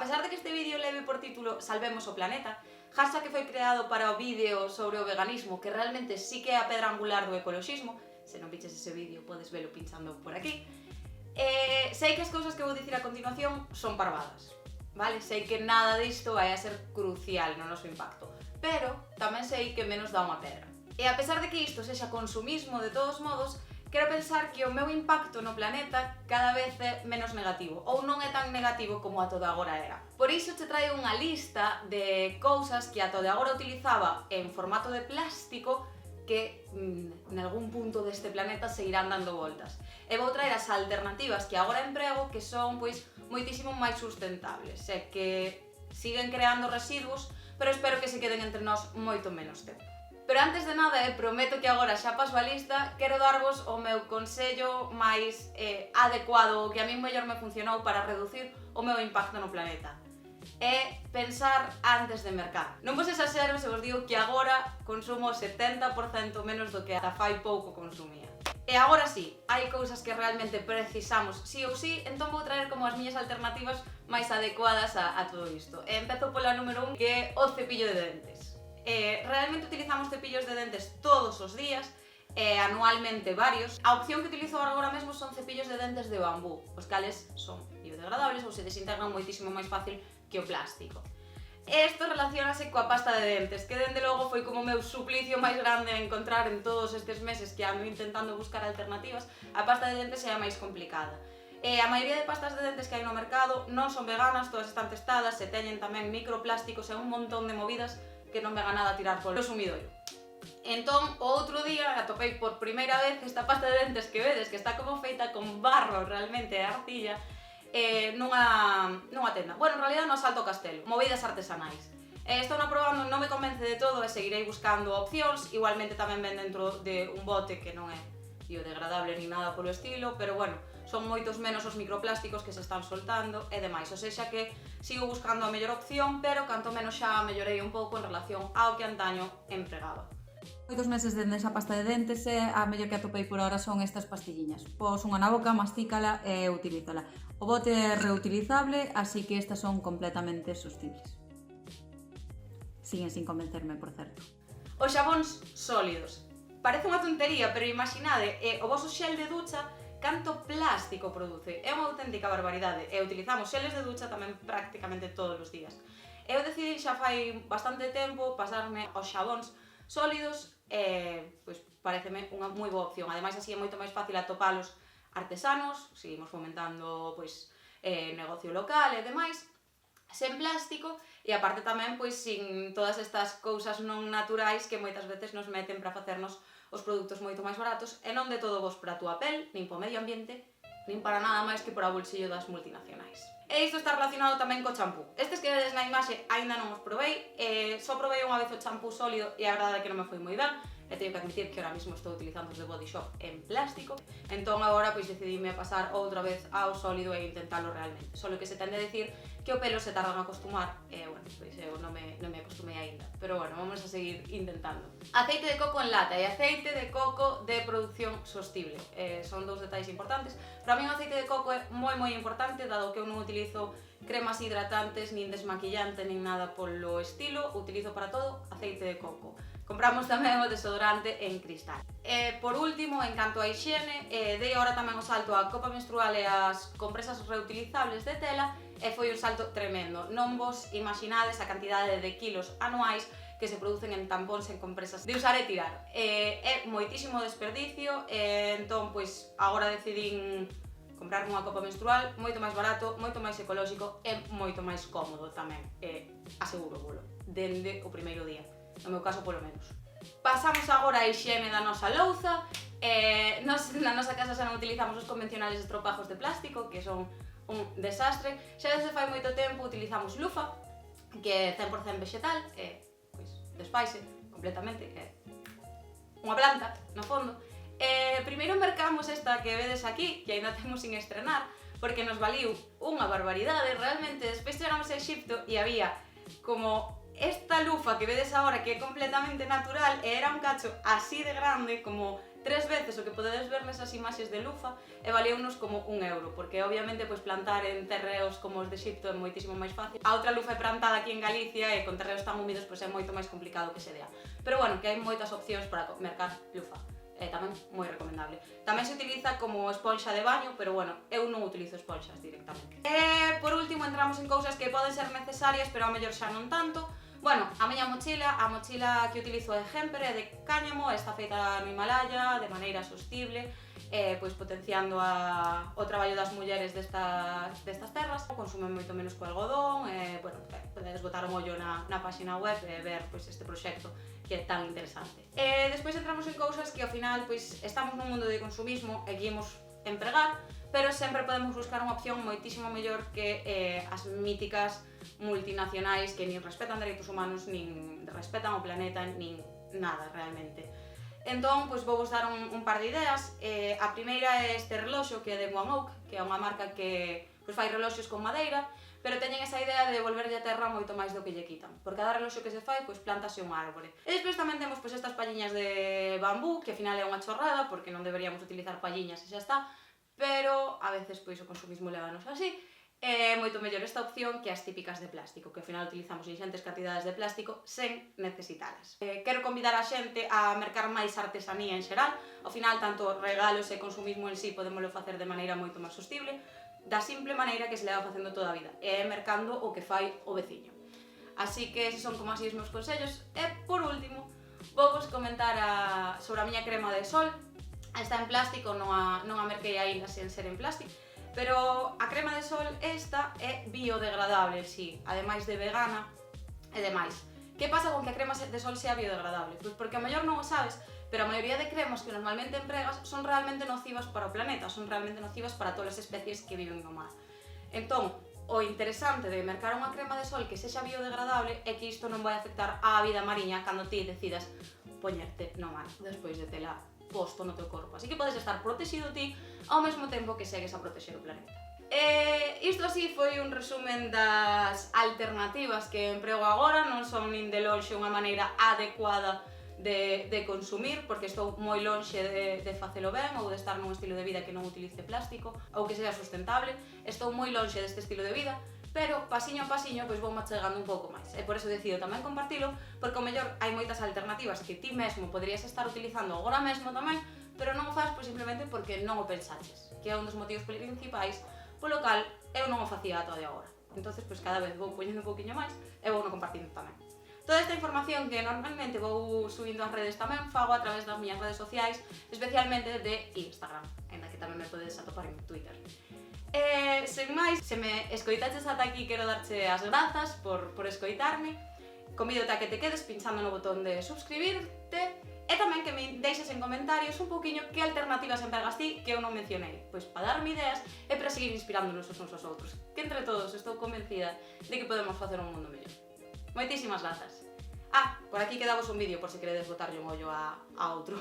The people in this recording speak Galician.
pesar de que este vídeo leve por título Salvemos o planeta, hashtag que foi creado para o vídeo sobre o veganismo, que realmente sí que é a pedra angular do ecoloxismo, se non viches ese vídeo podes velo pinchando por aquí, sei que as cousas que vou dicir a continuación son parvadas, vale? Sei que nada disto vai a ser crucial no noso impacto, pero tamén sei que menos dá unha pedra. E a pesar de que isto sexa consumismo de todos modos, quero pensar que o meu impacto no planeta cada vez é menos negativo, ou non é tan negativo como ata de agora era. Por iso te traio unha lista de cousas que ata de agora utilizaba en formato de plástico que en algún punto deste planeta seguirán dando voltas. E vou traer as alternativas que agora emprego que son pois moitísimo máis sustentables e que siguen creando residuos, pero espero que se queden entre nós moito menos tempo. Pero antes de nada, prometo que agora xa paso a lista, quero darvos o meu consello máis adecuado, o que a mí mellor me funcionou para reducir o meu impacto no planeta. É pensar antes de mercar. Non vos exaxero se vos digo que agora consumo 70% menos do que ata fai pouco consumía. E agora sí, hai cousas que realmente precisamos sí ou sí, entón vou traer como as miñas alternativas máis adecuadas a todo isto. E empezo pola número 1, que é o cepillo de dentes. Realmente utilizamos cepillos de dentes todos os días, anualmente varios. A opción que utilizo agora mesmo son cepillos de dentes de bambú, os cales son biodegradables ou se desintegran moitísimo máis fácil que o plástico. Isto relacionase coa pasta de dentes, que dende logo foi como o meu suplicio máis grande a encontrar en todos estes meses que ando intentando buscar alternativas. A pasta de dentes é a máis complicada. A maioría de pastas de dentes que hai no mercado non son veganas, todas están testadas e teñen tamén microplásticos e un montón de movidas que non me nada a tirar polo sumidoiro. Entón, o outro día atopei por primeira vez esta pasta de dentes que vedes, que está como feita con barro realmente e arcilla, nunha tenda. Bueno, en realidad no Salto Castelo, movidas artesanais. Estou probando, non me convence de todo e seguirei buscando opcións, igualmente tamén ven dentro de un bote que non é biodegradable ni nada polo estilo, pero bueno, son moitos menos os microplásticos que se están soltando e demais, ou seja que sigo buscando a mellor opción, pero canto menos xa mellorei un pouco en relación ao que antaño empregaba. 2 meses dende esa pasta de dentes e a mellor que atopei por ahora son estas pastilliñas. Pos unha na boca, mastícala e utilízala. O bote é reutilizable, así que estas son completamente sostibles. Siguen sin convencerme, por certo. Os xabóns sólidos. Parece unha tontería, pero imaginade, o voso xel de ducha canto plástico produce. É unha auténtica barbaridade e utilizamos xeles de ducha tamén prácticamente todos os días. Eu decidi xa fai bastante tempo pasarme aos xabóns sólidos e pois pareceme unha moi boa opción. Ademais así é moito máis fácil atopalos artesanos, seguimos fomentando pois negocio local e demais, sen plástico e aparte tamén pois sin todas estas cousas non naturais que moitas veces nos meten para facernos os produtos moito máis baratos e non de todo vos para a túa pel, nin para o medio ambiente, nin para nada máis que para o bolsillo das multinacionais. E isto está relacionado tamén co champú. Estes que vedes na imaxe aínda non os probei, só probei unha vez o champú sólido e a verdade é que non me foi moi ben, e teño que admitir que ahora mismo estou utilizando os de Body Shop en plástico, entón agora pois decidime a pasar outra vez ao sólido e intentalo realmente. Solo que se tende a decir que o pelo se tarda en acostumar e, bueno, pois eu non me acostumei aínda. Pero, bueno, vamos a seguir intentando. Aceite de coco en lata e aceite de coco de producción sostible. Son dous detalles importantes. Para mí o aceite de coco é moi importante, dado que eu non utilizo cremas hidratantes, nin desmaquillante, nin nada polo estilo. Utilizo para todo aceite de coco. Compramos tamén o desodorante en cristal. Por último, en canto a higiene, dei agora tamén o salto á copa menstrual e ás compresas reutilizables de tela e foi un salto tremendo. Non vos imaginades a cantidade de kilos anuais que se producen en tampóns e en compresas de usar e tirar. É moitísimo desperdicio, entón, pois, agora decidín comprarme unha copa menstrual moito máis barato, moito máis ecolóxico e moito máis cómodo tamén, aseguro-volo, dende o primeiro día. No meu caso, polo menos. Pasamos agora a higiene da nosa louza. Na nosa casa xa non utilizamos os convencionales estropajos de plástico, que son un desastre. Xa desde fai moito tempo utilizamos lufa, que é 100% vegetal, e pois desfaise completamente, é unha planta, no fondo. Primeiro mercamos esta que vedes aquí, que ainda temos sin estrenar, porque nos valiu unha barbaridade, realmente. Despois chegamos a Exipto e había como esta lufa que vedes agora, que é completamente natural, e era un cacho así de grande, como 3 veces o que podedes ver nesas imaxes de lufa e valeunos como 1 euro, porque obviamente pois, plantar en terreos como os de Xipto é moitísimo máis fácil. A outra lufa é plantada aquí en Galicia e con terreos tan húmidos pois, é moito máis complicado que se dea. Pero bueno, que hai moitas opcións para mercar lufa. Tamén moi recomendable. Tamén se utiliza como esponxa de baño, pero bueno, eu non utilizo esponxas directamente. E por último entramos en cousas que poden ser necesarias, pero ao mellor xa non tanto. Bueno, a miña mochila, a mochila que utilizo é Hemper, é de cáñamo, está feita no Himalaya, de maneira sostible, pois potenciando o traballo das mulleres destas terras. Consume moito menos que o algodón, bueno, podedes botar un ollo na página web e ver pois, este proxecto que é tan interesante. Despois entramos en cousas que ao final pois, estamos nun mundo de consumismo e que imos empregar, pero sempre podemos buscar unha opción moitísimo mellor que as míticas multinacionais que nin respetan dereitos humanos, nin respetan o planeta, nin nada realmente. Entón, pois vou vos dar un par de ideas. A primeira é este reloxo que é de OneOak, que é unha marca que pois, fai reloxos con madeira, pero teñen esa idea de devolverlle a terra moito máis do que lle quitan. Por cada reloxo que se fai, pois plantase un árbore. E despois tamén temos pois, estas palliñas de bambú, que ao final é unha chorrada, porque non deberíamos utilizar palliñas e xa está, pero a veces pois, o consumismo levanos así. É moito mellor esta opción que as típicas de plástico, que ao final utilizamos inxentes cantidades de plástico sen necesitalas. Quero convidar a xente a mercar máis artesanía en xeral. Ao final, tanto regalos e consumismo en sí podémoslo facer de maneira moito máis sostible, da simple maneira que se leva facendo toda a vida, é mercando o que fai o veciño. Así que eses son como así os meus consellos. E por último, vou vos comentar sobre a miña crema de sol. Está en plástico, non a merquei aínda sen ser en plástico, pero a crema de sol esta é biodegradable, sí, ademais de vegana e demais. Que pasa con que a crema de sol sea biodegradable? Pois porque a mellor non o sabes, pero a maioría de cremas que normalmente empregas son realmente nocivas para o planeta, son realmente nocivas para todas as especies que viven no mar. Entón, o interesante de mercar unha crema de sol que sexa biodegradable é que isto non vai afectar á vida mariña cando ti decidas poñerte no mar despois de tela posto no teu corpo. Así que podes estar protegido ti ao mesmo tempo que segues a protexer o planeta. Isto así foi un resumen das alternativas que emprego agora. Non son nin de lonxe unha maneira adecuada de consumir, porque estou moi lonxe de facelo ben ou de estar nun estilo de vida que non utilice plástico ou que sexa sustentable. Estou moi lonxe deste estilo de vida, pero pasiño a pasiño pois vou machegando un pouco máis. E por eso decido tamén compartilo, porque ao mellor hai moitas alternativas que ti mesmo poderías estar utilizando agora mesmo tamén, pero non o faz pois simplemente porque non o pensaches, que é un dos motivos principais polo cal eu non o facía ata de agora. Entonces, pois cada vez vou poñendo un pouquiño máis e vou non compartindo tamén. Toda esta información que normalmente vou subindo ás redes tamén fago a través das miñas redes sociais, especialmente de Instagram, en la que tamén me podes atopar en Twitter. Sen máis, se me escoitaches ata aquí, quero darche as grazas por escoitarme. Convídote a que te quedes pinchando no botón de suscribirte e tamén que me deixes en comentarios un pouquiño que alternativas empregas ti que eu non mencionei, pois para darme ideas e para seguir inspirándonos os uns aos outros, que entre todos estou convencida de que podemos facer un mundo mellor. Moitísimas grazas. Por aquí quedamos un vídeo por se queredes botarlle un ollo a outro.